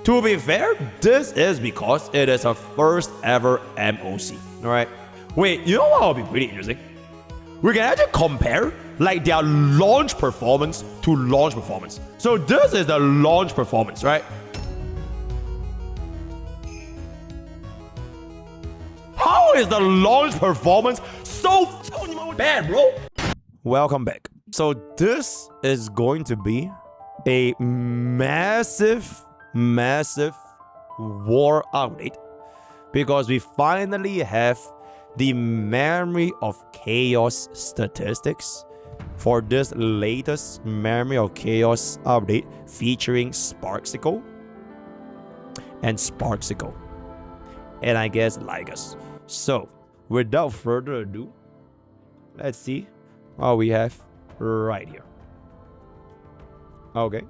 To be fair, this is because it is our first ever MOC, alright? Wait, you know what will be pretty interesting? We can actually compare like their launch performance to launch performance. So this is the launch performance, right? How is the launch performance so bad, bro? Welcome back. So this is going to be a massive war update because we finally have the Memory of Chaos statistics for this latest Memory of Chaos update featuring Sparxie and Sparxie, and I guess Ligas. So without further ado, let's see what we have right here. Okay.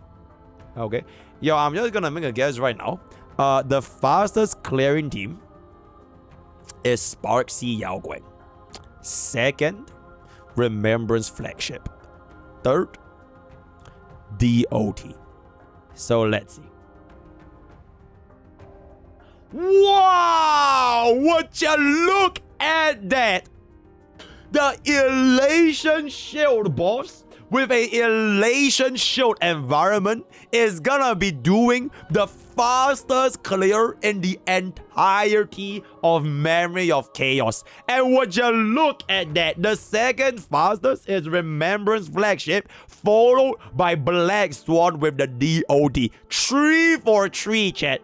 Yo, I'm just gonna make a guess right now. The fastest clearing team is Sparxie-agenda. Second, Remembrance flagship. Third, DOT. So let's see. Wow! Would you look at that? The Elation Shield boss with a Elation Shield environment is gonna be doing the fastest clear in the entirety of Memory of Chaos. And would you look at that? The second fastest is Remembrance flagship, followed by Black Swan with the DOT. 3 for 3, chat.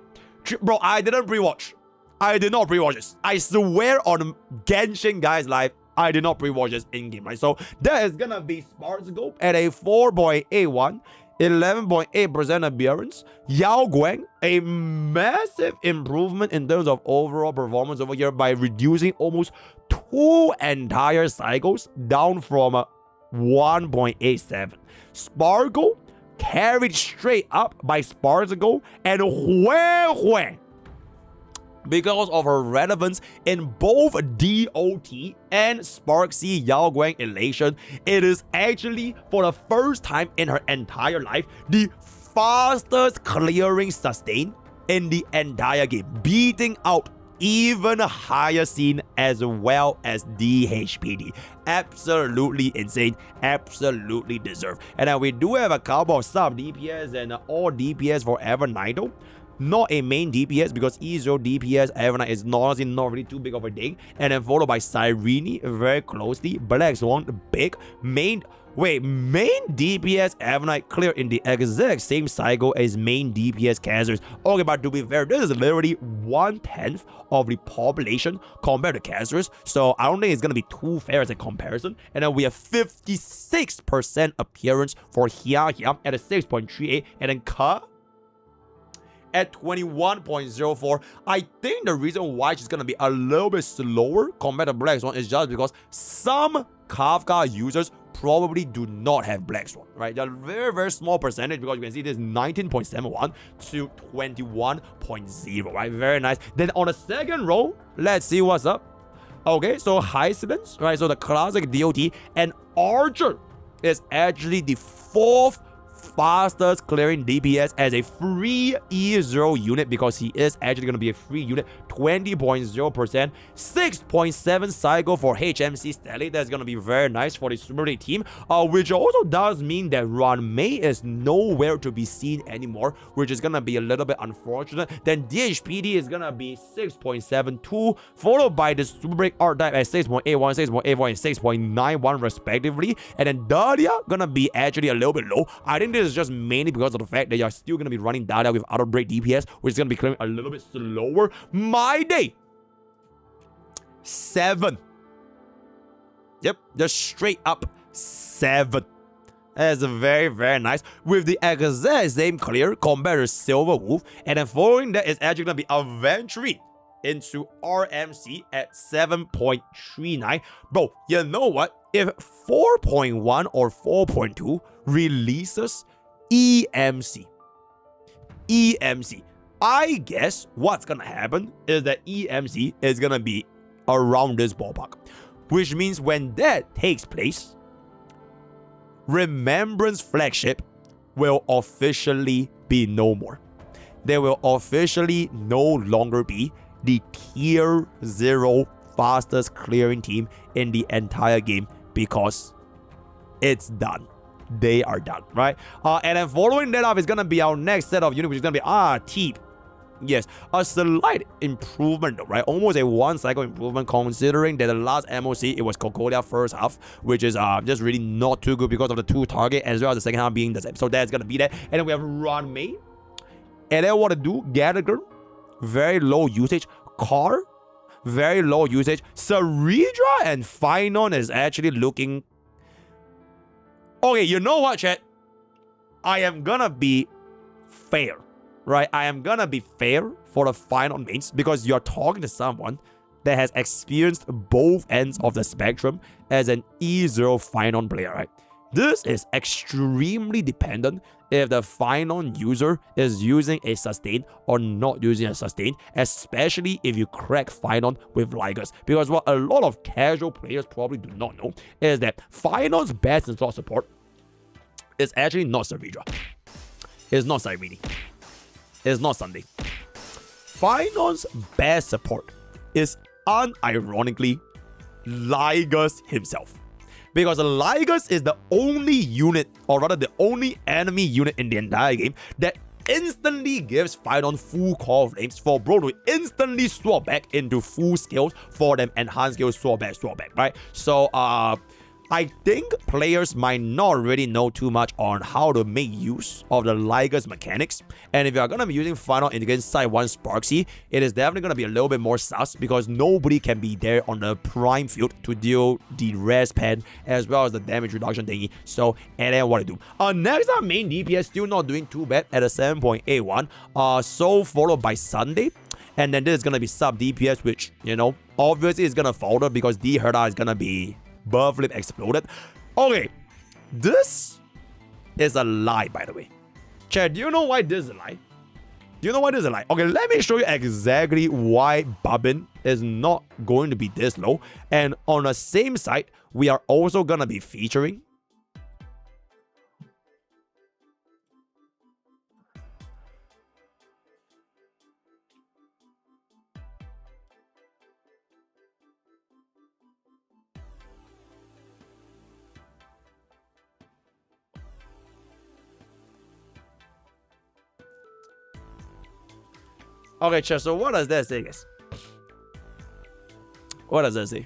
Bro, I didn't pre-watch. I did not pre-watch this. I swear on Genshin Guys Live, I did not pre-watch this in-game, right? So that is gonna be Sparxie at a 4.81, 11.8% appearance. Yao Guang, a massive improvement in terms of overall performance over here by reducing almost 2 entire cycles down from 1.87. Sparkle carried straight up by Sparxie and Hue because of her relevance in both DOT and Sparxie-Yao Guang Elation. It is actually, for the first time in her entire life, the fastest clearing sustain in the entire game, beating out even higher scene as well as DHPD. Absolutely insane, absolutely deserved. And then we do have a couple of sub DPS and all DPS for Evernight. Not a main DPS because E0 DPS Evernight is honestly not really too big of a thing. And then followed by Cyrene very closely. Black Swan, big. Main DPS Evernight clear in the exact same cycle as main DPS casters. Okay, but to be fair, this is literally 1/10 of the population compared to casters. So I don't think it's gonna be too fair as a comparison. And then we have 56% appearance for Hia at a 6.38, and then Ka at 21.04. I think the reason why she's gonna be a little bit slower compared to Black Swan is just because some Kafka users probably do not have Black Swan, right? They're very small percentage because you can see this 19.71 to 21.0, right? Very nice. Then on the second row, let's see what's up. Okay, so Hyacinth, right? So the classic DOT, and Archer is actually the 4th fastest clearing DPS as a free E0 unit because he is actually going to be a free unit. 20.0%, 6.7 cycle for HMC Stelly. That's going to be very nice for the Super League team, which also does mean that Ron May is nowhere to be seen anymore, which is going to be a little bit unfortunate. Then DHPD is going to be 6.72, followed by the Super Break Archetype at 6.81, 6.84, and 6.91 respectively. And then Dahlia going to be actually a little bit low. I think this is just mainly because of the fact that you're still going to be running Dahlia with Auto Break DPS, which is going to be clearing a little bit slower. My day 7. Yep, just straight up 7. That's very nice. With the exact same clear compared to Silver Wolf. And then following that is actually going to be Aventurine into RMC at 7.39. Bro, you know what? If 4.1 or 4.2 releases EMC, I guess what's gonna happen is that EMC is gonna be around this ballpark, which means when that takes place, Remembrance flagship will officially be no more. they will officially no longer be the tier 0 fastest clearing team in the entire game because it's done. They are done, right? And then following that up is going to be our next set of units, which is going to be Teep. Yes, a slight improvement, right? Almost a 1 cycle improvement, considering that the last MOC, it was Cocolia first half, which is just really not too good because of the 2 target, as well as the second half being the same. So that's going to be that. And then we have Run Main. And then what to do? Gallagher, very low usage. Car, very low usage. Saridra and Finon is actually looking... Okay, you know what, chat? I am gonna be fair, right? I am gonna be fair for the Finon mains because you're talking to someone that has experienced both ends of the spectrum as an E0 Finon player, right? This is extremely dependent if the Finon user is using a sustain or not using a sustain, especially if you crack Finon with Ligas. Because what a lot of casual players probably do not know is that Finon's best in slot support is actually not Saridra. It's not Cyrene. It's not Sunday. Finon's best support is unironically Ligas himself. Because Ligas is the only unit, or rather the only enemy unit in the entire game that instantly gives Finon full core flames for bro to instantly swap back into full skills for them enhanced skills swap back, right? So I think players might not really know too much on how to make use of the Ligas mechanics. And if you're going to be using Finon against Side 1 Sparxie, it is definitely going to be a little bit more sus because nobody can be there on the prime field to deal the res pen as well as the damage reduction thingy. So, and then what to do? Next up, main DPS still not doing too bad at a 7.81. So followed by Sunday. And then this is going to be sub DPS, which, you know, obviously is going to falter because D Herda is going to be buff flip exploded. Okay, this is a lie, by the way. Chat, do you know why this is a lie? Do you know why this is a lie? Okay, let me show you exactly why Babin is not going to be this low. And on the same side, we are also gonna be featuring okay, chat, so what does that say, guys? What does that say?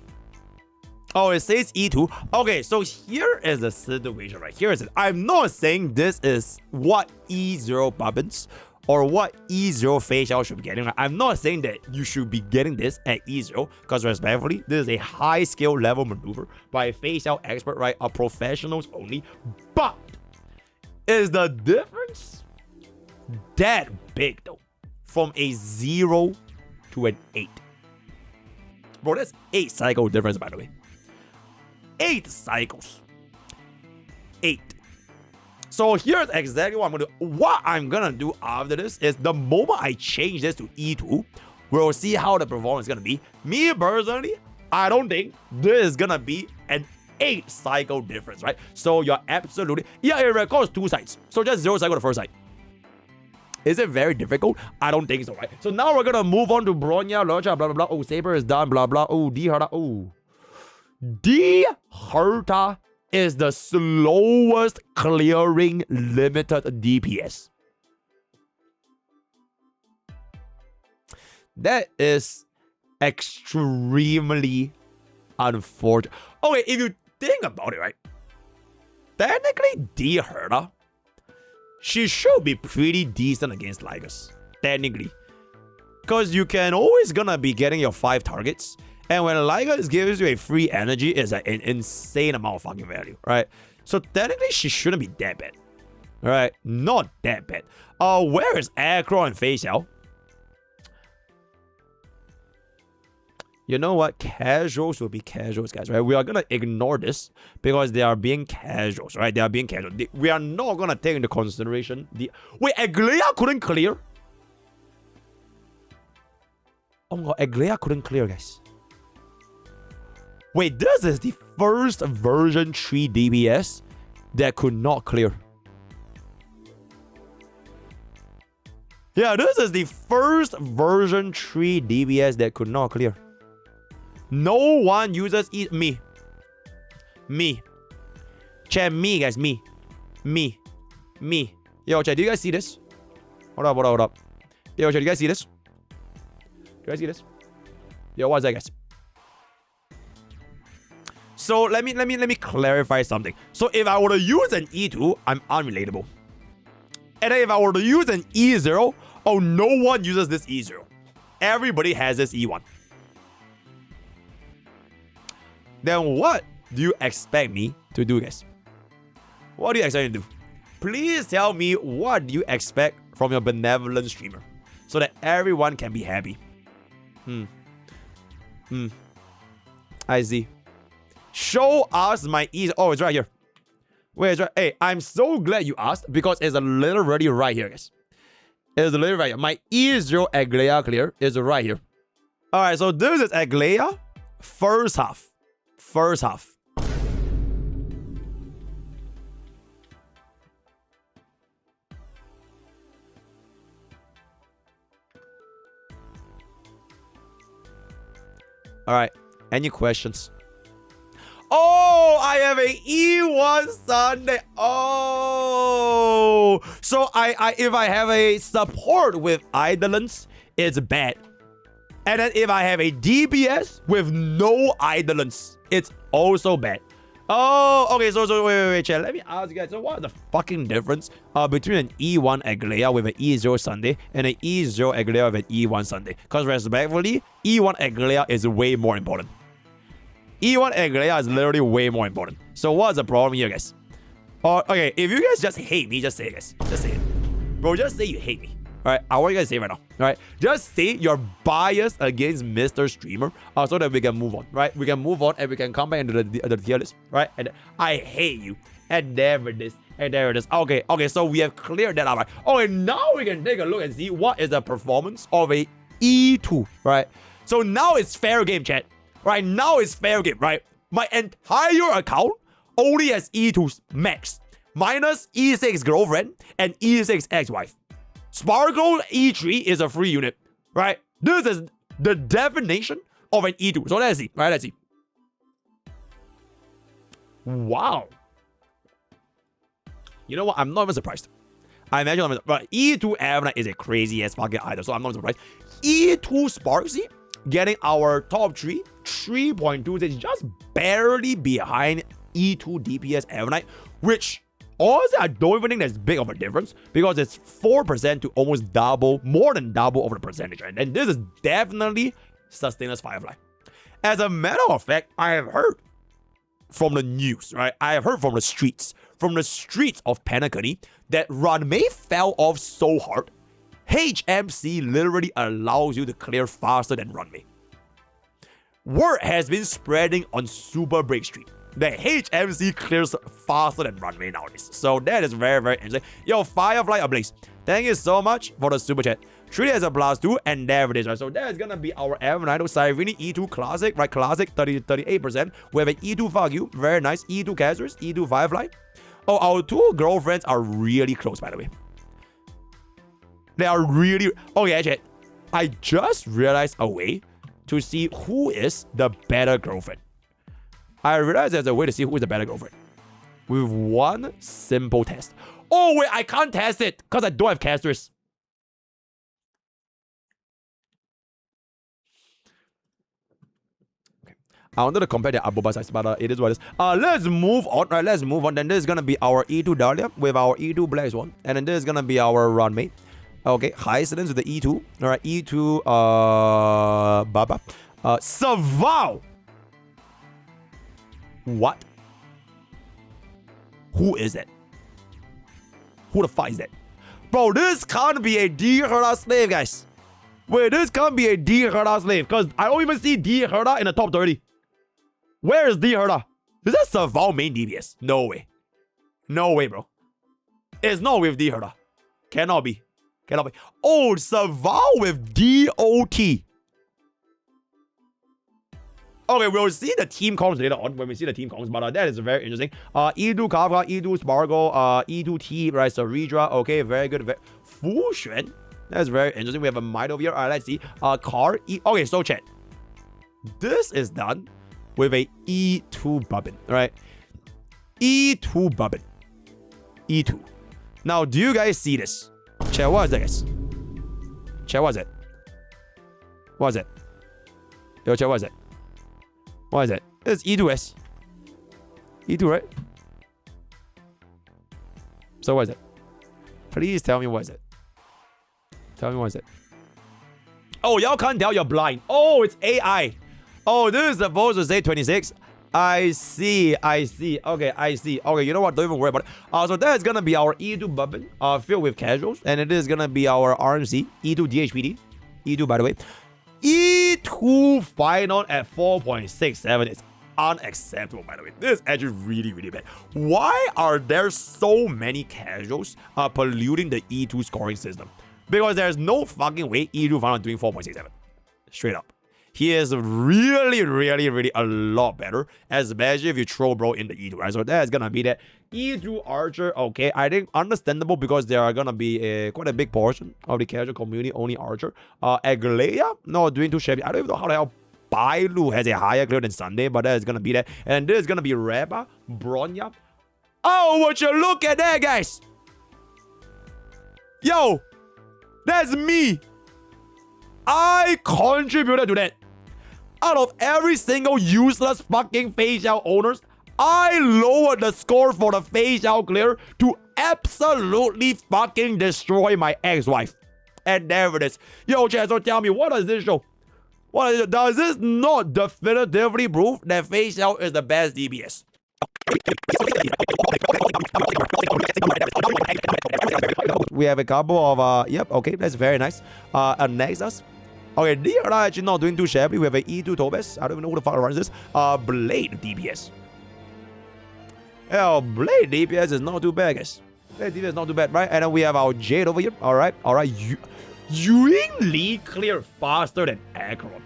Oh, it says E2. Okay, so here is the situation, right? Here is it. I'm not saying this is what E0 Bubbins or what E0 Feixiao should be getting. I'm not saying that you should be getting this at E0 because respectfully, this is a high skill level maneuver by a Feixiao expert, right? A professionals only. But is the difference that big though? From a 0 to an 8. Bro, that's 8 cycle difference, by the way. 8 cycles. 8. So here's exactly what I'm gonna do. What I'm gonna do after this is the moment I change this to E2, we'll see how the performance is gonna be. Me personally, I don't think this is gonna be an 8 cycle difference, right? So you're absolutely, yeah, it records 2 sides. So just 0 cycle the first side. Is it very difficult? I don't think so, right? So now we're gonna move on to Bronya, Lurcha, blah, blah, blah. Oh, Saber is done, blah, blah. Oh, D Herta. Oh. D Herta is the slowest clearing limited DPS. That is extremely unfortunate. Okay, if you think about it, right? Technically, D Herta, she should be pretty decent against Ligas, technically. Because you can always gonna be getting your 5 targets. And when Ligas gives you a free energy, it's an insane amount of fucking value, right? So technically, she shouldn't be that bad. Right? Not that bad. Where is Acheron and Feixiao? You know what? Casuals will be casuals, guys, right? We are going to ignore this because they are being casuals, right? They are being casual. We are not going to take into consideration the... Wait, Aglea couldn't clear? Oh my god, Aglea couldn't clear, guys. Wait, this is the first version 3 DPS that could not clear. Yeah, this is the first version 3 DPS that could not clear. No one uses me. Chat, me, guys, me. Yo, chat, do you guys see this? Hold up. Yo, chat, do you guys see this? Yo, what's that, guys? So let me clarify something. So if I were to use an E2, I'm unrelatable. And then if I were to use an E0, oh, no one uses this E0. Everybody has this E1. Then what do you expect me to do, guys? What do you expect me to do? Please tell me what do you expect from your benevolent streamer so that everyone can be happy. I see. Show us my E. Oh, it's right here. Wait, it's right. Hey, I'm so glad you asked because it's literally right here, guys. It's literally right here. My E0 Aglea clear is right here. Alright, so this is Aglea first half. Alright, any questions? Oh, I have a E1 Sunday. Oh, so if I have a support with Eidolons, it's bad. And then if I have a DPS with no Eidolons, it's also bad. Oh, okay, so wait, chat. Let me ask you guys, so what is the fucking difference between an E1 Aglea with an E0 Sunday and an E0 Aglea with an E1 Sunday? Because respectfully, E1 Aglea is way more important. E1 Aglea is literally way more important. So what's the problem here, guys? Okay, if you guys just hate me, just say it, guys. Just say it. Bro, just say you hate me. Alright, I want you guys to say it right now. Alright, just say you're biased against Mr. Streamer so that we can move on. Right? We can move on and we can come back into the tier list. Right? And I hate you. And there it is. And there it is. Okay, so we have cleared that out. Right? Okay, now we can take a look and see what is the performance of a E2. Right? So now it's fair game, chat. Right? Now it's fair game, right? My entire account only has E2 max. Minus E6 girlfriend and E6 ex-wife. Sparkle E3 is a free unit, right? This is the definition of an E2. So let's see, right? Let's see. Wow. You know what? I'm not even surprised. I imagine, but E2 Avenite is a crazy ass fucking idol, so I'm not surprised. E2 Sparxie getting our top 3, 3.2 is just barely behind E2 DPS Avenite, which honestly, I don't even think that's big of a difference because it's 4% to almost double, more than double over the percentage. Right? And this is definitely Sustainers Firefly. As a matter of fact, I have heard from the news, right? I have heard from the streets of Panacony that Runmei fell off so hard. HMC literally allows you to clear faster than Runmei. Word has been spreading on Super Break Street that HMC clears faster than Runway nowadays. So that is very, very interesting. Yo, Firefly Ablaze, thank you so much for the super chat. Treat it as a +2, and there it is, right? So that is gonna be our Avenito Cyrene E2 Classic, right? Classic 38%. We have an E2 Fuck You, very nice. E2 Casters, E2 Firefly. Oh, our two girlfriends are really close, by the way. They are really... Okay, actually, I just realized a way to see who is the better girlfriend. I realized there's a way to see who is the better girlfriend. With one simple test. Oh, wait, I can't test it because I don't have casters. Okay. I wanted to compare the Aboba size, but it is what it is. Let's move on. Right, let's move on. Then this is going to be our E2 Dahlia with our E2 Black Swan. And then this is going to be our Runmate. Okay, high incidence with the E2. All right, E2 Baba. Saval. What? Who is it? Who the fuck is that? Bro, this can't be a D Herda slave, guys. Wait, this can't be a D Herda slave because I don't even see D Herda in the top 30. Where is D Herda? Is that Saval main DPS? No way. No way, bro. It's not with D Herda. Cannot be. Cannot be. Oh, Saval with DOT. Okay, we'll see the team comps later on when we see the team comps, but that is very interesting. E2 Kafka, E2 Spargo, E2 T, right? Ceredra, okay, very good. Fu Xuan, That's very interesting. We have a might over here. All right, let's see. Car. Okay, so chat. This is done with a E2 button. All right. E2 button. E2. Now, do you guys see this? Chat, what is that, guys? Chat, what is it? What is it? Yo, chat, what is it? What is it? It's E2S. E2, right? So what is it? Please tell me what is it. Tell me what is it. Oh, y'all can't tell you're blind. Oh, it's AI. Oh, this is supposed to say 26. I see. Okay, I see. Okay, you know what? Don't even worry about it. So that is gonna be our E2 button, filled with casuals, and it is gonna be our RMC E2 DHPD. E2, by the way. E2 final at 4.67 is unacceptable, by the way. This is actually really, really bad. Why are there so many casuals polluting the E2 scoring system? Because there's no fucking way E2 final doing 4.67. Straight up. He is really, really, really a lot better, especially if you throw bro in the E2, right? So that's gonna be that. E2 Archer, okay, I think understandable because there are gonna be quite a big portion of the casual community only Archer. Aglea, no, doing too shabby. I don't even know how the hell Bailu has a higher clear than Sunday, but that is gonna be that. And this is gonna be Reba, Bronya. Oh, would you look at that, guys? Yo, that's me. I contributed to that. Out of every single useless fucking Feixiao owners, I lowered the score for the Feixiao clear to absolutely fucking destroy my ex-wife. And there it is. Yo, chat, so tell me, what does this show? Does this not definitively prove that Feixiao is the best DPS? We have a couple of, yep, okay, that's very nice. Nexus. Okay, they are actually not doing too shabby. We have an E2 Tobes. I don't even know who the fuck runs this. Blade DPS. Oh, Blade DPS is not too bad, guys. Blade DPS is not too bad, right? And then we have our Jade over here. All right. Ying Li clear faster than Acheron.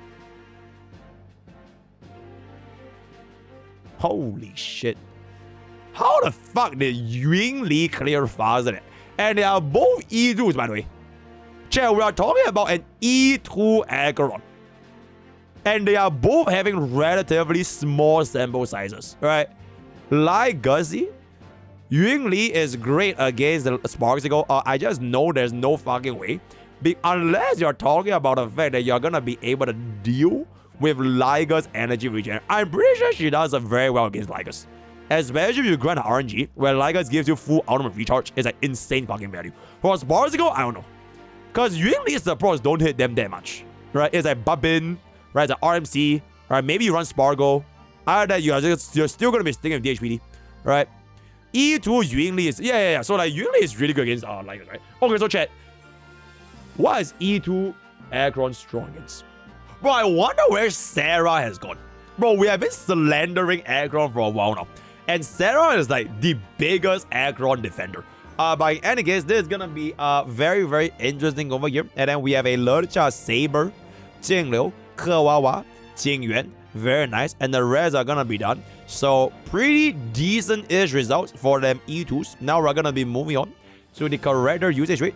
Holy shit. How the fuck did Ying Li clear faster than? And they are both E2s, by the way. Chat, we are talking about an E2 Acheron. And they are both having relatively small sample sizes, right? Like Guzzy, Ying Li is great against the Sparxie. I just know there's no fucking way. Unless you're talking about the fact that you're gonna be able to deal with Liger's energy regen. I'm pretty sure she does very well against Liger's. Especially if you grant RNG, where Liger's gives you full ultimate recharge. It's like insane fucking value. For Sparxie, I don't know. Because Ying Li's supports don't hit them that much, right? It's like Babin, right? It's like RMC, right? Maybe you run Spargo. Either that, you're still going to be sticking with DHPD, right? E2 Ying Li is, yeah. So like Ying Li is really good against Liger, right? Okay, so chat. What is E2 Acheron strong against? Bro, I wonder where Sarah has gone. Bro, we have been slandering Acheron for a while now. And Sarah is like the biggest Acheron defender. By any case, this is gonna be very, very interesting over here. And then we have a Lurcha Saber, Jingliu, Kewawa, Jingyuan. Very nice. And the rest are gonna be done. So pretty decent-ish results for them E2s. Now we're gonna be moving on to the character usage rate.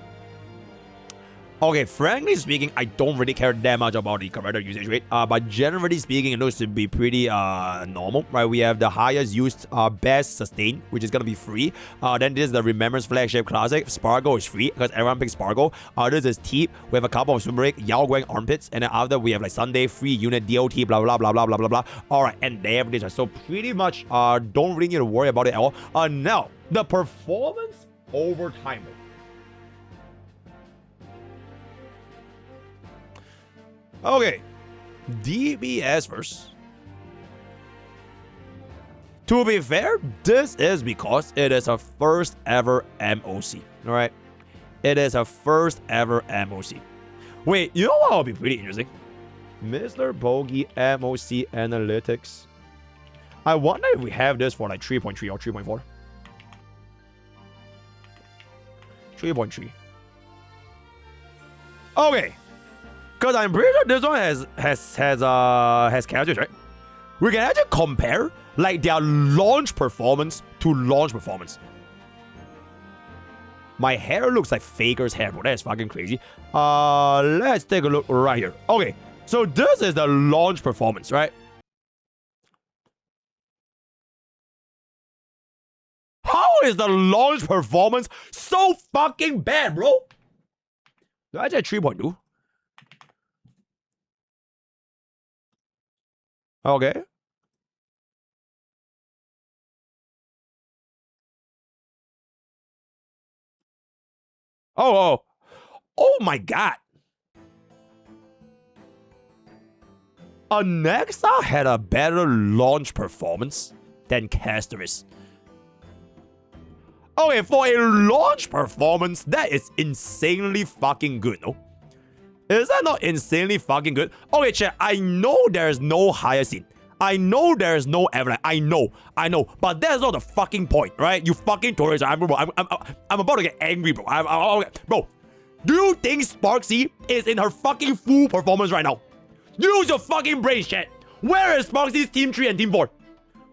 Okay, frankly speaking, I don't really care that much about the character usage rate. But generally speaking, it looks to be pretty normal, right? We have the highest used best sustain, which is gonna be free. Then this is the Remembrance flagship classic. Spargo is free because everyone picks Spargo. This is Teep. We have a couple of swim break, Yao Guang armpits, and then after we have like Sunday free unit DOT, blah blah blah blah blah blah blah. All right, and there it is. So pretty much don't really need to worry about it at all. Now the performance over time. Okay, DBS verse. To be fair, this is because it is a first ever MOC, alright? It is a first ever MOC. Wait, you know what will be pretty interesting? MrPokke MOC Analytics. I wonder if we have this for like 3.3 or 3.4. 3.3. Okay. Because I'm pretty sure this one has characters, right? We can actually compare like their launch performance to launch performance. My hair looks like Faker's hair, bro. That is fucking crazy. Let's take a look right here. Okay, so this is the launch performance, right? How is the launch performance so fucking bad, bro? Did I say 3.2? Okay. Oh my god. Alexa had a better launch performance than Casterus. Okay, for a launch performance, that is insanely fucking good, no? Is that not insanely fucking good? Okay, chat, I know there's no hyacinth. I know there's no avalanche. I know. But that's not the fucking point, right? You fucking tourists. I'm about to get angry, bro. Bro, do you think Sparxie is in her fucking full performance right now? Use your fucking brain, chat. Where is Sparxie's Team 3 and Team 4?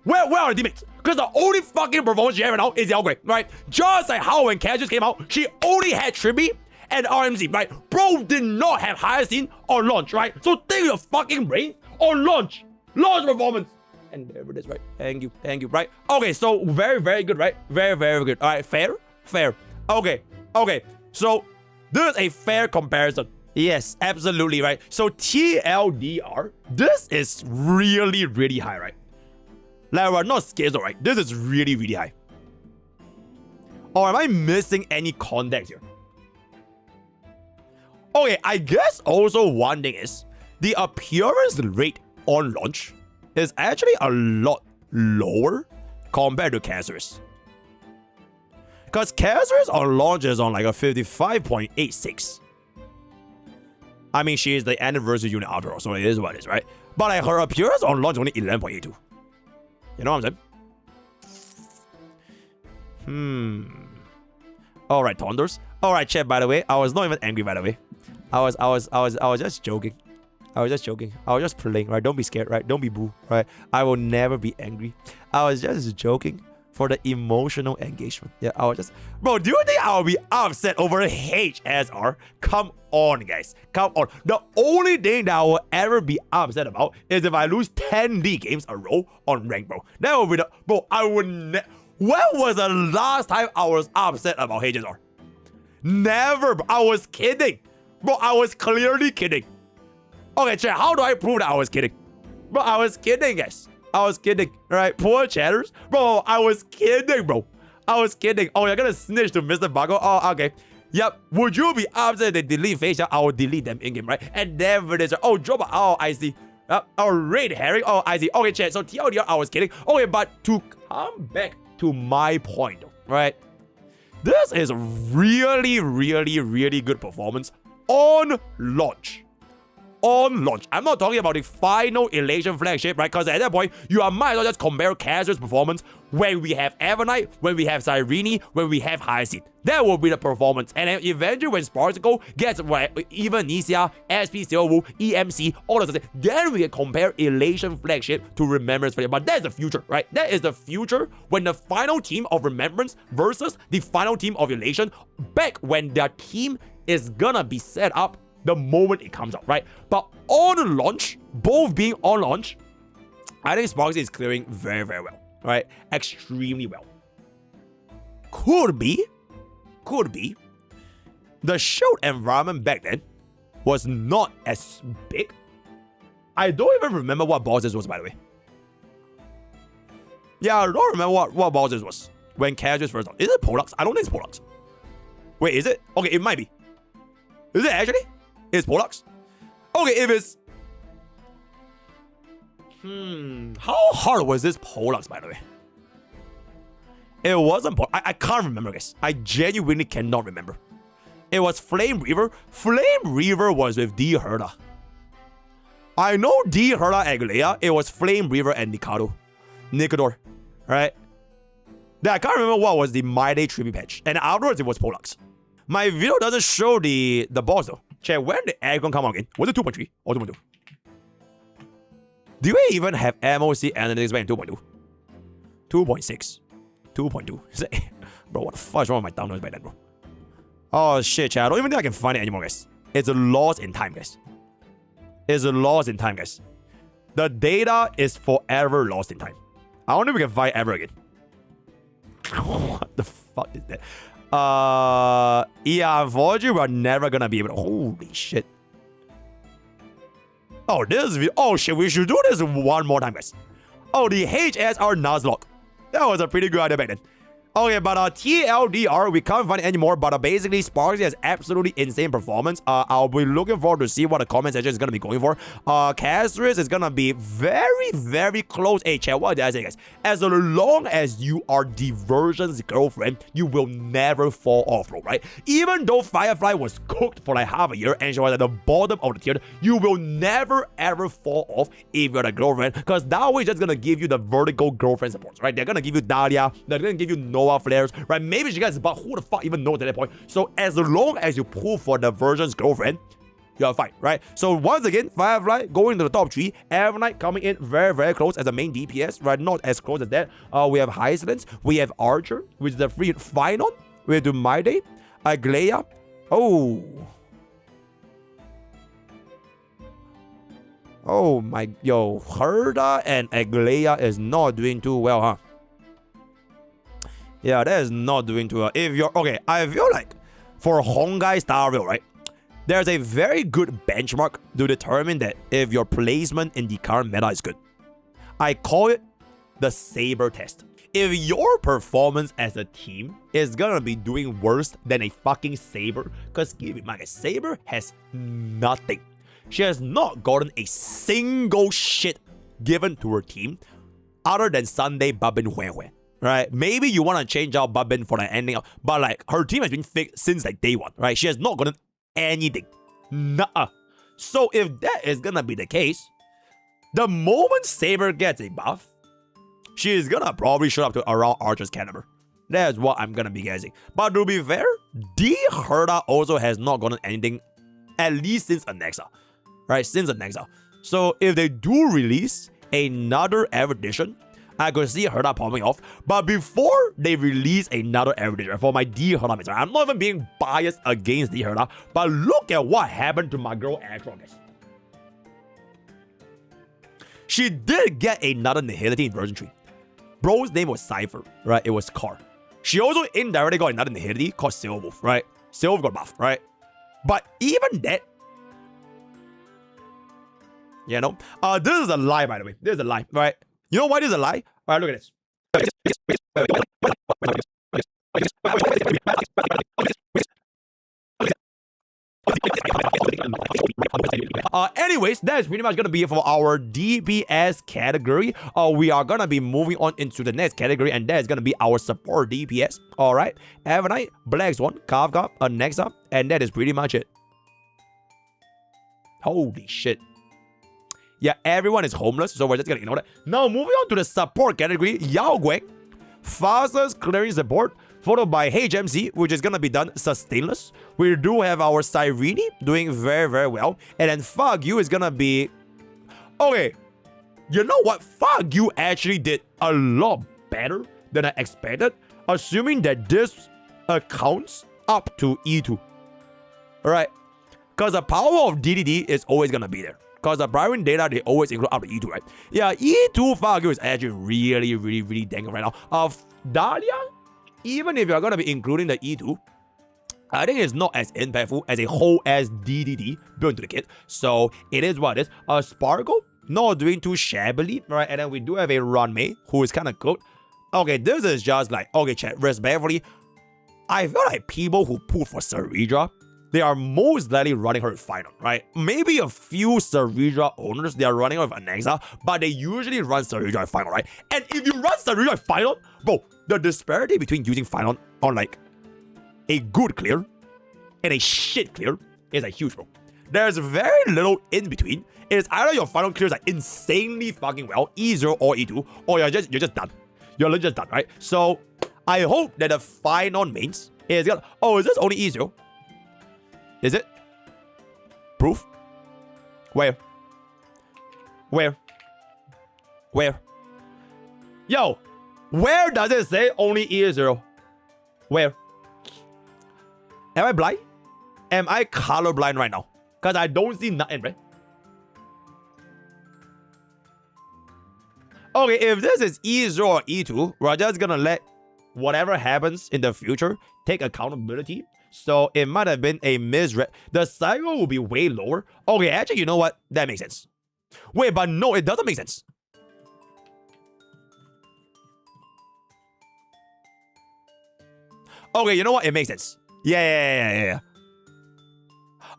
Where are the teammates? Because the only fucking performance she has right now is the upgrade, right? Just like how when Cassius came out, she only had Trippy and RMC, right? Bro did not have Hyacinth on launch, right? So think your fucking brain on launch. Launch performance. And there it is, right? Thank you, right? Okay, so very, very good, right? Very, very good. All right, fair. Okay. So this is a fair comparison. Yes, absolutely, right? So TLDR, this is really, really high, right? Like, we're not scared, right? This is really, really high. Or am I missing any context here? Okay, I guess also one thing is the appearance rate on launch is actually a lot lower compared to Casterus. Because Casterus on launch is on like a 55.86. I mean, she is the anniversary unit after all, so it is what it is, right? But like, her appearance on launch is only 11.82. You know what I'm saying? Alright, Tondors. Alright, chat, by the way. I was not even angry, by the way. I was just joking. I was just playing, right? Don't be scared, right? Don't be boo, right? I will never be angry. I was just joking for the emotional engagement. Yeah, I was just... Bro, do you think I'll be upset over HSR? Come on, guys. Come on. The only thing that I will ever be upset about is if I lose 10 league games a row on rank, bro. That would be the... Bro, I would when was the last time I was upset about HSR? Never, bro. I was kidding. Bro, I was clearly kidding. Okay, chat, how do I prove that I was kidding? Bro, I was kidding, guys. I was kidding, right? Poor chatters. Bro, I was kidding, bro. I was kidding. Oh, you're gonna snitch to MrPokke? Oh, okay. Yep. Would you be upset if they delete Feixiao? I will delete them in-game, right? And there it is. Oh, drop. Oh, I see. Oh, red herring. Oh, I see. Okay, chat. So TLDR, I was kidding. Okay, but to come back to my point, right? This is really, really, really good performance on launch. On launch. I'm not talking about the final Elation flagship, right? Because at that point, you might as well just compare Caster's performance when we have Evernight, when we have Cyrene, when we have Hyacinth. That will be the performance. And then eventually when Sparxie gets even Nisia, SP Silver, EMC, all of that, then we can compare Elation flagship to Remembrance flagship. But that's the future, right? That is the future when the final team of Remembrance versus the final team of Elation, back when their team is gonna be set up the moment it comes out, right? But on launch, both being on launch, I think Sparxie is clearing very, very well, right? Extremely well. Could be, the shield environment back then was not as big. I don't even remember what boss this was, by the way. Yeah, I don't remember what boss this was when Cassius first out. Is it Pollux? I don't think it's Pollux. Wait, is it? Okay, it might be. Is it actually? It's Pollux? Okay, if it's... How hard was this Pollux, by the way? It wasn't Pollux. I can't remember, guys. I genuinely cannot remember. It was Flame Reaver. Flame Reaver was with D. Herda. I know D. Herda Aguilera. It was Flame Reaver and Nicador. Right? Then I can't remember what was the My Day Trippy patch. And afterwards, it was Pollux. My video doesn't show the boss, though. Check, when did Acheron come out again? Was it 2.3 or 2.2? Do we even have MOC analytics back in 2.2? 2.6. 2.2. Bro, what the fuck is wrong with my thumbnails back then, bro? Oh shit, chat. I don't even think I can find it anymore, guys. It's a loss in time, guys. It's a loss in time, guys. The data is forever lost in time. I don't know if we can find ever again. What the fuck is that? Yeah, unfortunately, we're never gonna be able to. Holy shit. Oh, this video. Oh shit, we should do this one more time, guys. Oh, the HSR Nuzlocke. That was a pretty good idea back then. Okay, but TLDR, we can't find it anymore, but basically, Sparxie has absolutely insane performance. I'll be looking forward to see what the comment section is going to be going for. Castris is going to be very, very close. Hey, chat, what did I say, guys? As long as you are Diversion's girlfriend, you will never fall off, bro, right? Even though Firefly was cooked for like half a year and she was at the bottom of the tier, you will never, ever fall off if you're the girlfriend, because that way just going to give you the vertical girlfriend supports, right? They're going to give you Dahlia, they're going to give you Noah flares, right? Maybe she gets, but who the fuck even knows at that point? So as long as you pull for the version's girlfriend, you're fine, right? So once again, Firefly going to the top 3, Evernight coming in very, very close as a main DPS, right? Not as close as that. We have Hyslins, we have Archer, which is the free Final. We do My Day, Aglaya. Oh my, yo, Herda and Aglaya is not doing too well, huh? Yeah, that is not doing too well. If you're okay, I feel like for Honkai style real, right? There's a very good benchmark to determine that if your placement in the current meta is good. I call it the Saber test. If your performance as a team is gonna be doing worse than a fucking Saber, because keep in mind, a Saber has nothing. She has not gotten a single shit given to her team other than Sunday Babin Huehue. Right? Maybe you want to change out Babin for the ending, but like her team has been fixed since like day one, right? She has not gotten anything. Nuh-uh. So if that is gonna be the case, the moment Saber gets a buff, she is gonna probably show up to around Archer's caliber. That's what I'm gonna be guessing. But to be fair, D Herda also has not gotten anything, at least since Anexa. Right? Since Anexa. So if they do release another edition, I could see Herda popping off, but before they release another edition for my D Herda mates, I'm not even being biased against D Herda, but look at what happened to my girl Acheron, guys. She did get another Nihility in version 3. Bro's name was Cypher, right? It was Car. She also indirectly got another Nihility called Silverwolf, right? Silverwolf got buffed, right? But even that, you know, this is a lie, by the way. This is a lie, right? You know why this is a lie? All right, look at this. Anyways, that's pretty much gonna be it for our DPS category. We are gonna be moving on into the next category, and that is gonna be our support DPS. All right, Evernight, Black Swan, Kafka, Nexa, and that is pretty much it. Holy shit. Yeah, everyone is homeless, so we're just gonna ignore that. Now, moving on to the support category, Yao Guang, fastest clearing support, followed by HMC, which is gonna be done sustainless. We do have our Cyrene doing very, very well. And then Fuck You is gonna be... Okay, you know what? Fuck You actually did a lot better than I expected, assuming that this accounts up to E2. Alright, because the power of DDD is always gonna be there. Because the Prydwen data, they always include up to E2, right? Yeah, E2 Fuck You is actually really, really, really dang right now. Dahlia, even if you're going to be including the E2, I think it's not as impactful as a whole as DDD built into the kit. So it is what it is. Sparkle, not doing too shabbily, right? And then we do have a Runmei, who is kind of good. Okay, this is just like, okay, chat, respectfully, I feel like people who pull for Saridra, they are most likely running her final, right? Maybe a few Saridra owners, they are running her with Anexa, but they usually run Saridra final, right? And if you run Saridra final, bro, the disparity between using final on like a good clear and a shit clear is like huge, bro. There's very little in between. It's either your final clears like insanely fucking well, E0 or E2, or you're just done. You're just done, right? So I hope that the final mains is gonna... Oh, is this only E0? Is it? Proof? Where? Where? Where? Yo! Where does it say only E0? Where? Am I blind? Am I colorblind right now? Because I don't see nothing, right? Okay, if this is E0 or E2, we're just gonna let whatever happens in the future take accountability. So it might have been a misread. The cycle will be way lower. Okay, actually, you know what? That makes sense. Wait, but no, it doesn't make sense. Okay, you know what? It makes sense. Yeah.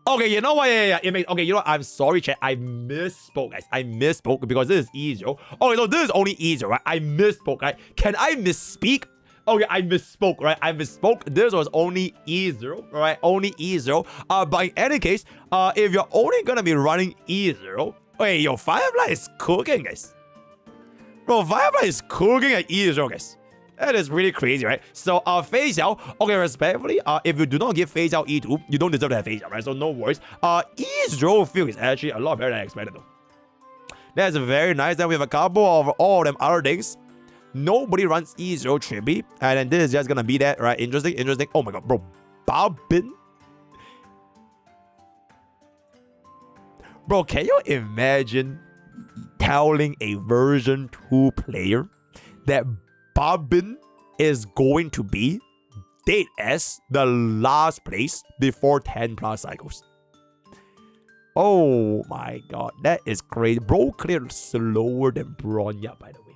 Okay, you know what? Yeah. It makes. Okay, you know what? I'm sorry, chat. I misspoke, guys. I misspoke because this is E0. Okay, so this is only E0, right? I misspoke, right? Can I misspeak? Okay, I misspoke, right? I misspoke. This was only E0, right? Only E0. But in any case, if you're only gonna be running E0, okay, yo, Firefly is cooking, guys. Bro, Firefly is cooking at E0, guys. That is really crazy, right? So, Feixiao, okay, respectfully, if you do not give Feixiao E2, you don't deserve to have Feixiao, right? So, no worries. E0 feel is actually a lot better than I expected, though. That's very nice. Then we have a couple of all of them other things. Nobody runs E0 Trippy, and then this is just gonna be that, right? Interesting. Oh my god, bro. Babin? Bro, can you imagine telling a version 2 player that Babin is going to be dead as the last place before 10 plus cycles? Oh my god, that is crazy. Bro cleared slower than Bronya, by the way.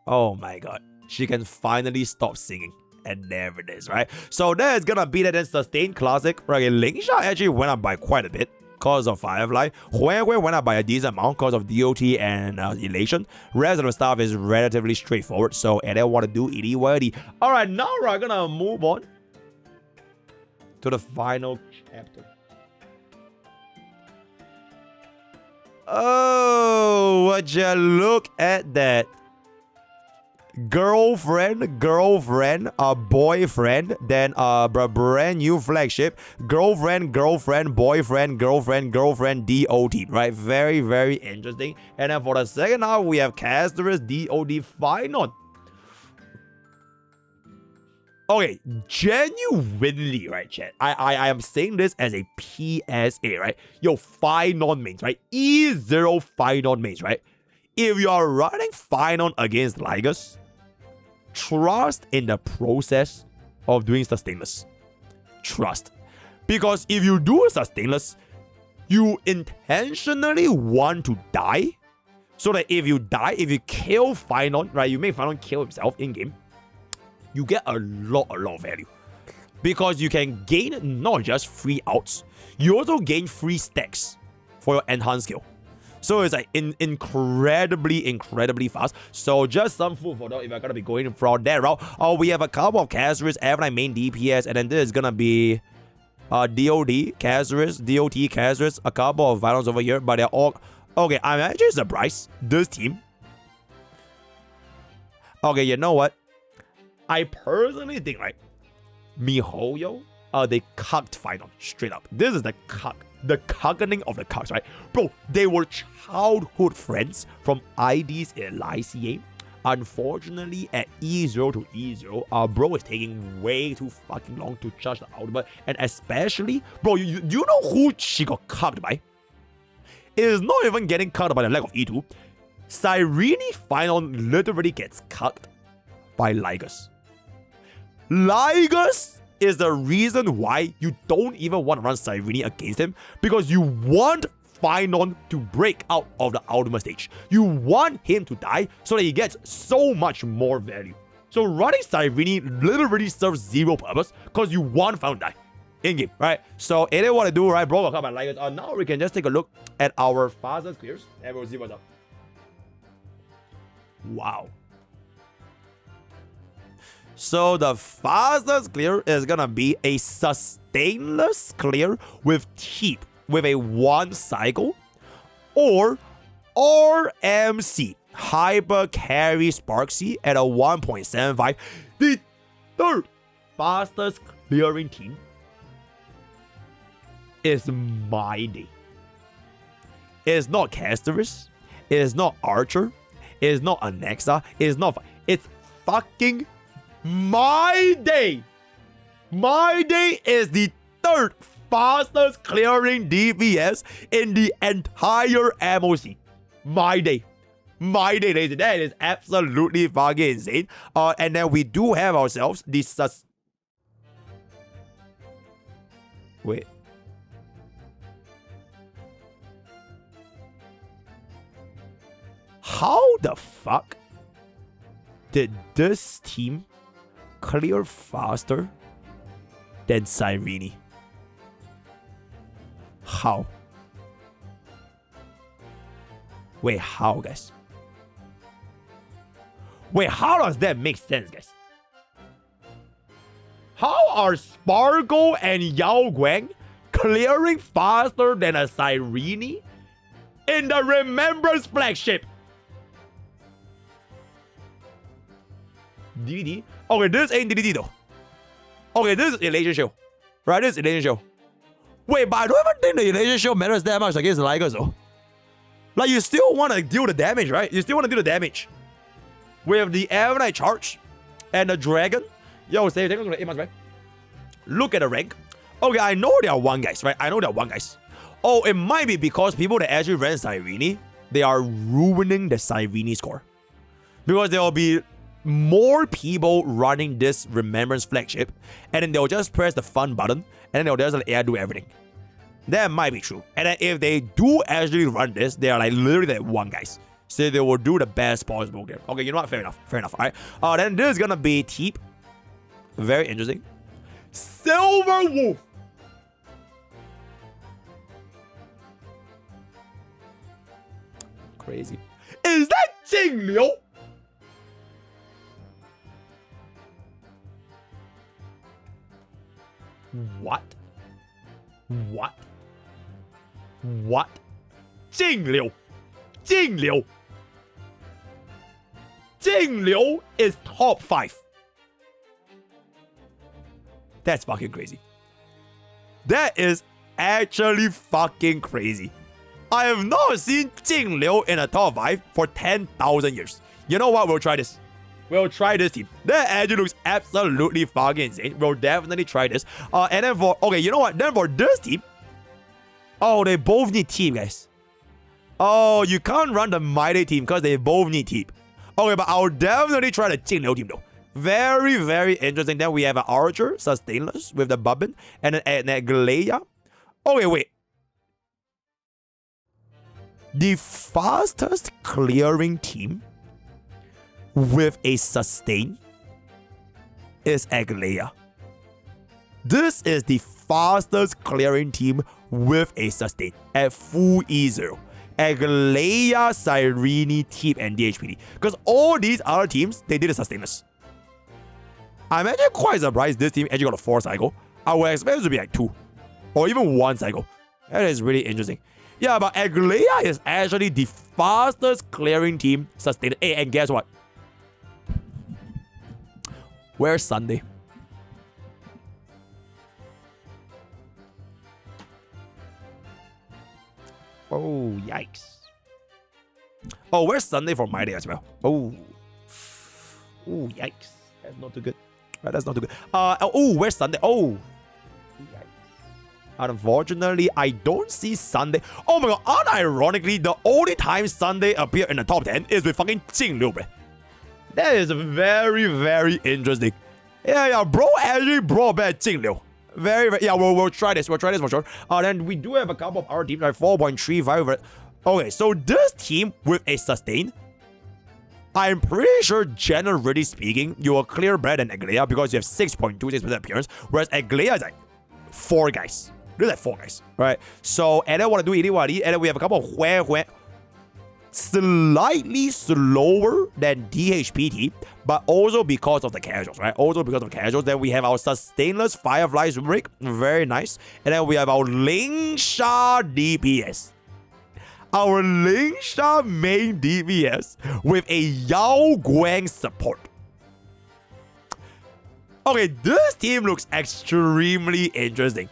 Oh my god, she can finally stop singing. And there it is, right? So that is gonna be that then sustained classic. Right, Lingsha actually went up by quite a bit because of Firefly. Huawei went up by a decent amount because of DOT and Elation. Rest of the stuff is relatively straightforward. So I don't want to do itty wordy. Alright, now we're gonna move on to the final chapter. Oh, would you look at that? Girlfriend, boyfriend, then brand new flagship, girlfriend, boyfriend, DOT, right? Very, very interesting. And then for the second half, we have Casterus, DOT, Final. Okay, genuinely, right, chat? I am saying this as a PSA, right? Yo, Final mains, right? E0 Final mains, right? If you are running Final against Ligus, trust in the process of doing sustainless. Trust. Because if you do sustainless, you intentionally want to die. So that if you die, if you kill Final, right, you make Final kill himself in-game, you get a lot of value. Because you can gain not just free outs, you also gain free stacks for your enhanced skill. So it's like incredibly fast. So just some food for thought if I'm gonna be going from that route. We have a couple of Casterus, F9 main DPS, and then this is gonna be DOD, Casterus, DOT, Casterus, a couple of violence over here, but they're all okay. I'm actually surprised this team. Okay, you know what? I personally think, right, MiHoYo, they cucked Final straight up. This is the cuck. The cuckening of the cucks, right? Bro, they were childhood friends from IDs in LCA. Unfortunately, at E0 to E0, bro is taking way too fucking long to charge the ultimate. And especially, bro, you know who she got cucked by? It is not even getting cucked by the leg of E2. Cyrene Final literally gets cucked by Ligus. Ligus is the reason why you don't even want to run Cyrene against him, because you want Final to break out of the ultimate stage. You want him to die so that he gets so much more value. So running Cyrene literally serves zero purpose because you want Final to die in-game, right? So it is what I do, right, bro? Come on, like now we can just take a look at our fastest clears and we'll see what's up. Wow. So the fastest clear is gonna be a sustainless clear with Teep with a 1 cycle, or RMC Hyper Carry Sparxie at a 1.75. The third fastest clearing team is my day. It's not Casterus, it's not Archer, it's not Anexa, it's fucking my day. My Day is the third fastest clearing DPS in the entire MOC. My Day. My Day, ladies. That is absolutely fucking insane. And then we do have ourselves the Wait. How the fuck did this team clear faster than Cyrene? How? Wait, how, guys? Wait, how does that make sense, guys? How are Sparxie and Yao Guang clearing faster than a Cyrene in the Remembrance flagship? DD? Okay, this ain't DD though. Okay, this is Elation Shield. Right, this is Elation Shield. Wait, but I don't even think the Elation Shield matters that much against the Ligers though. Like, you still want to deal the damage, right? You still want to deal the damage. With the Aeronite Charge and the Dragon. Yo, say, take a look at 8 months, right? Look at the rank. Okay, I know there are one guys, right? I know there are one guys. Oh, it might be because people that actually ran Cyrene, they are ruining the Cyrene score. Because there will be more people running this Remembrance flagship, and then they'll just press the fun button, and then they'll just let AI do everything. That might be true. And then if they do actually run this, they are like literally that one guys. So they will do the best possible game. Okay, you know what? Fair enough. Fair enough. Alright. Then this is gonna be Teep. Very interesting. Silver Wolf. Crazy. Is that Jing Liu? What? What? What? Jing Liu. Jing Liu. Jing Liu is top 5. That's fucking crazy. That is actually fucking crazy. I have not seen Jing Liu in a top 5 for 10,000 years. You know what? We'll try this. We'll try this team. That actually looks absolutely fucking insane. We'll definitely try this. And then for... Okay, you know what? Then for this team... Oh, they both need team, guys. Oh, you can't run the Mighty team because they both need team. Okay, but I'll definitely try the Jing Liu team though. Very, very interesting. Then we have an Archer, Sustainless with the Bubbin, and an Agleia. Okay, wait. The fastest clearing team with a Sustain is Agleia. This is the fastest clearing team with a Sustain at full E0. Agleia, Cyrene, Teep, and DHPD. Because all these other teams, they did a Sustainers. I'm actually quite surprised this team actually got a 4 cycle. I would expect it to be like 2. Or even 1 cycle. That is really interesting. Yeah, but Agleia is actually the fastest clearing team sustained. Hey, and guess what? Where's Sunday? Oh, yikes. Oh, where's Sunday for my day as well? Oh, yikes. That's not too good. That's not too good. Oh, where's Sunday? Oh, yikes. Unfortunately, I don't see Sunday. Oh my god, unironically, the only time Sunday appeared in the top 10 is with fucking Jing Liu, bro. That is very, very interesting. Yeah, bro actually brought back Jing Liu. Very, yeah, we'll try this. We'll try this for sure. Then we do have a couple of our teams, like 4.35. Okay, so this team with a sustain, I'm pretty sure, generally speaking, you will clear better than Agleia because you have 6.26% appearance, whereas Agleia is like 4 guys. There's like 4 guys, right? So, and then want to do Iliwadi, and then we have a couple of Hue, slightly slower than DHPT, but also because of the casuals, right? Also because of the casuals. Then we have our Sustainless Fireflies Rig, very nice. And then we have our Lingsha DPS. Our Lingsha main DPS with a Yao Guang support. Okay, this team looks extremely interesting.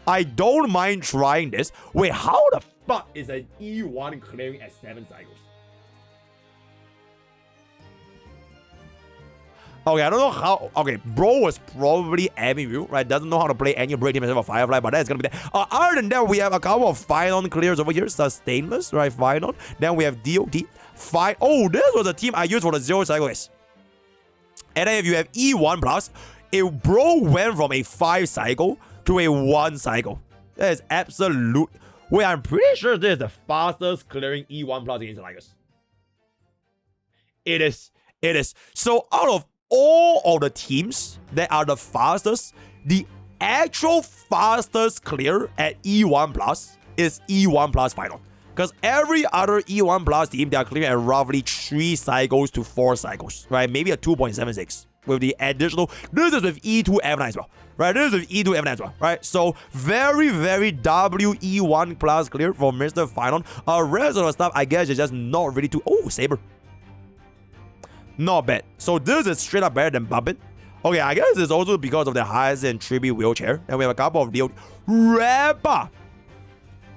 I don't mind trying this. Wait, how the fuck is an E1 clearing at 7 cycles? Okay, I don't know how. Okay, bro was probably MU, right? Doesn't know how to play any break team except for Firefly, but that's gonna be that. Other than that, we have a couple of Phynon clears over here. Sustainless, right? Phynon. Then we have DOT. Oh, this was a team I used for the 0 cycle, guys. And then if you have E1 plus, bro went from a 5 cycle to a 1 cycle. That is absolute. Wait, I'm pretty sure this is the fastest clearing E1 plus against the Tigers. It is. It is. So out of all of the teams that are the fastest, the actual fastest clear at E1 plus is E1 plus Phynon. Because every other E1 plus team, they are clearing at roughly 3 cycles to 4 cycles, right? Maybe a 2.76 with the additional. This is with E2 F9 as well, right? This is with E2 F9 as well, right? So very, very WE1 plus clear for Mr. Phynon. Rest of the stuff, I guess, is just not really too. Oh, Saber. Not bad. So this is straight up better than Bumpin. Okay, I guess it's also because of the highest and tribute wheelchair. And we have a couple of deal. Rapper.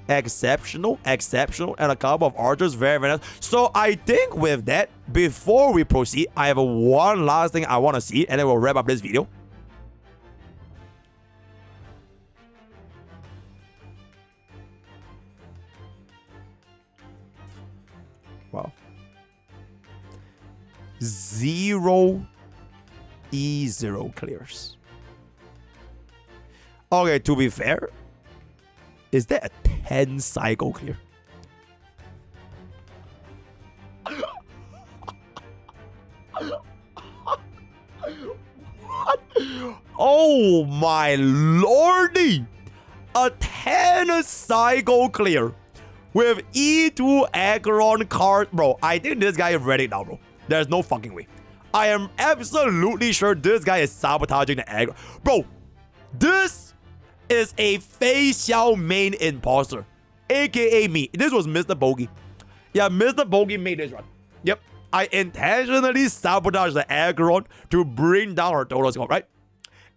Exceptional, and a couple of archers, very, very nice. So I think with that, before we proceed, I have one last thing I want to see, and then we'll wrap up this video. Wow. 0 E0 clears. Okay, to be fair, is that a 10 cycle clear? What? Oh my lordy! A 10 cycle clear with E2 Acheron card. Bro, I think this guy is ready now, bro. There's no fucking way. I am absolutely sure this guy is sabotaging the aggro. Bro, this is a Feixiao main imposter, aka me. This was MrPokke. Yeah, MrPokke made this run. Yep, I intentionally sabotaged the Acheron to bring down her total score, right?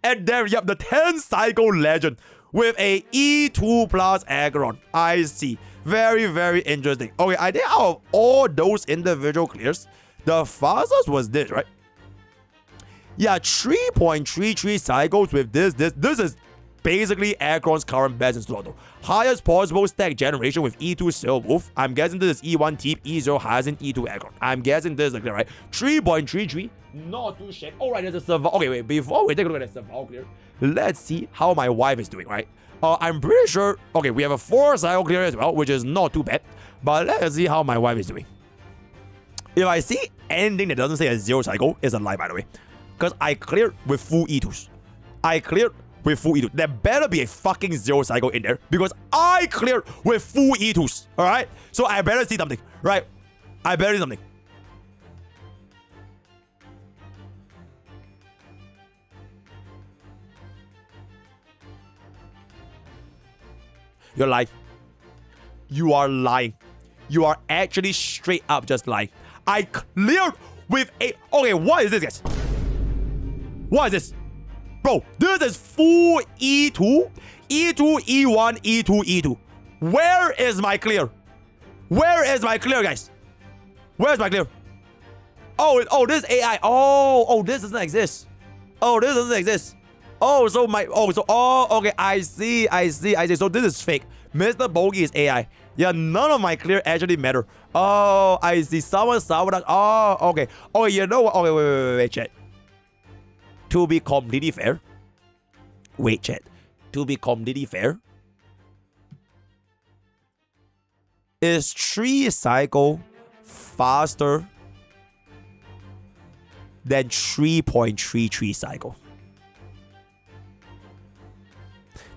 And then, yep, the 10 cycle legend with a E2 plus Acheron. I see. Very, very interesting. Okay, I think out of all those individual clears, the fastest was this, right? Yeah, 3.33 cycles with this. This is basically Acheron's current best in slot, though. Highest possible stack generation with E2 Sail Wolf. I'm guessing this is E1 Teep, E0 hasn't E2 Acheron. I'm guessing this is the clear, right? 3.33, not too shit. Alright, there's a survival. Okay, wait, before we take a look at the survival clear, let's see how my wife is doing, right? I'm pretty sure, okay, we have a 4 cycle clear as well, which is not too bad. But let's see how my wife is doing. If I see anything that doesn't say a 0 cycle, it's a lie, by the way. Because I cleared with full E2s. I cleared with full E2s. There better be a fucking 0 cycle in there. Because I cleared with full E2s. Alright? So I better see something. Right? I better see something. You're lying. You are lying. You are actually straight up just lying. I cleared with a... Okay, what is this, guys? What is this? Bro, this is full E2. E2, E1, E2, E2. Where is my clear? Where is my clear, guys? Where's my clear? Oh, this is AI. Oh, this doesn't exist. Oh, this doesn't exist. Oh, so okay, I see. So this is fake. MrPokke is AI. Yeah, none of my clear actually matter. Oh, I see. Someone sabotaged. Oh, okay. Oh, you know what? Okay, wait, chat. To be completely fair. Wait, chat. To be completely fair. Is 3 cycle faster than 3.33 cycle?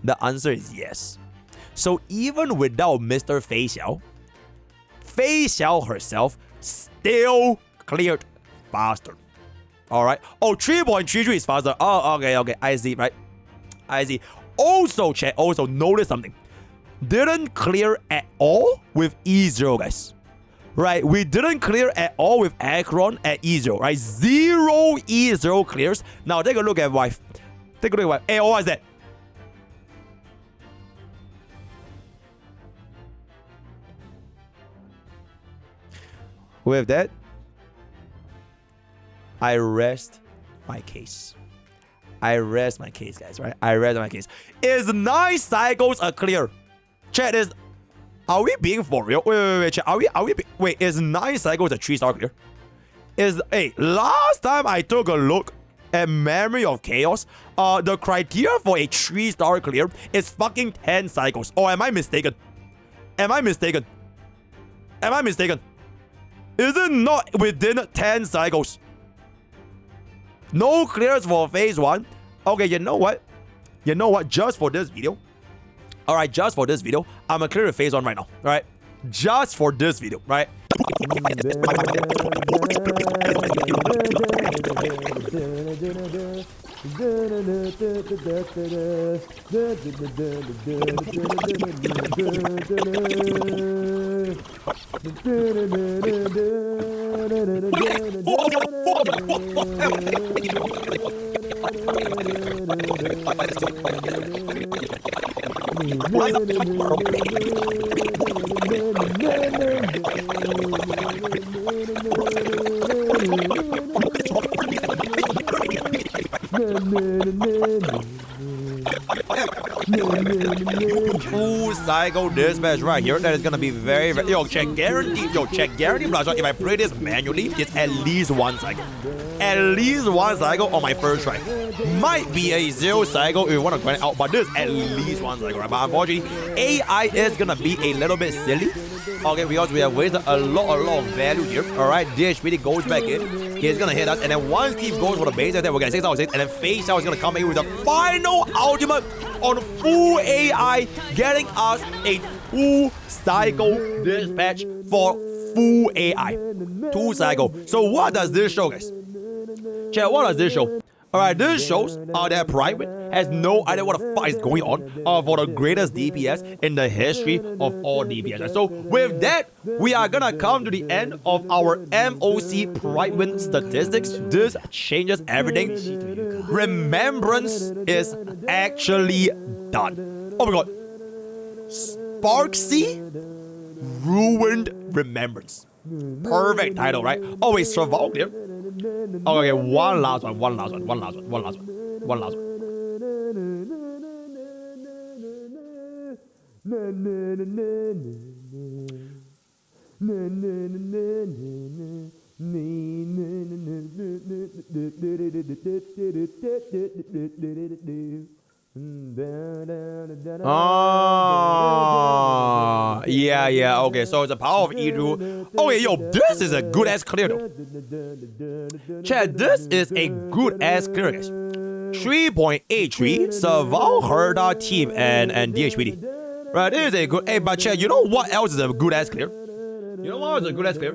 The answer is yes. So even without Mr. Feixiao, Feixiao herself still cleared faster. Alright. Oh, 3.33 is faster. Oh, okay. I see, right? I see. Also, chat, notice something. Didn't clear at all with E0, guys. Right? We didn't clear at all with Acheron at E0, right? 0 E0 clears. Now take a look at wife. Take a look at wife. Hey, what is that? With that, I rest my case. I rest my case, guys, right? I rest my case. Is 9 cycles a clear? Chat is... Are we being for real? Wait, chat. Are we wait, is 9 cycles a 3-star clear? Hey, last time I took a look at Memory of Chaos, the criteria for a 3-star clear is fucking 10 cycles. Or am I mistaken? Am I mistaken? Am I mistaken? Is it not within 10 cycles? No clears for phase 1. Okay, you know what? You know what? Just for this video. Alright, just for this video, I'm gonna clear the phase 1 right now. Alright? Just for this video, right? Full cycle dispatch right here. That is gonna be very, very... Yo, check guarantee. Yo, check guarantee. If I play this manually, it's at least 1 cycle. At least 1 cycle on my first try. Might be a 0 cycle if you want to grind it out, but this is at least 1 cycle, right? But unfortunately, AI is gonna be a little bit silly. Okay, because we have wasted a lot of value here. Alright, DHPD goes back in. He's gonna hit us, and then once Steve goes for the base attack, we're gonna 6 out of 6, and then Feixiao is gonna come in with the final ultimate on full AI, getting us a 2 cycle dispatch for full AI. 2 cycle. So what does this show, guys? Chat, what does this show? Alright, this shows that Prydwen has no idea what the fuck is going on for the greatest DPS in the history of all DPS. So with that, we are gonna come to the end of our MOC Prydwen statistics. This changes everything. Remembrance is actually done. Oh my god. Sparxie ruined Remembrance. Perfect title, right? Oh wait, survival clear. Okay, one last one. Yeah, okay, so it's the power of E2. Okay, yo, this is a good ass clear though. Chat, this is a good ass clear, guys. 3.83 Survival Herda team and DHPD. Right, this is a good. Hey, but chat, you know what else is a good ass clear? You know what is a good ass clear?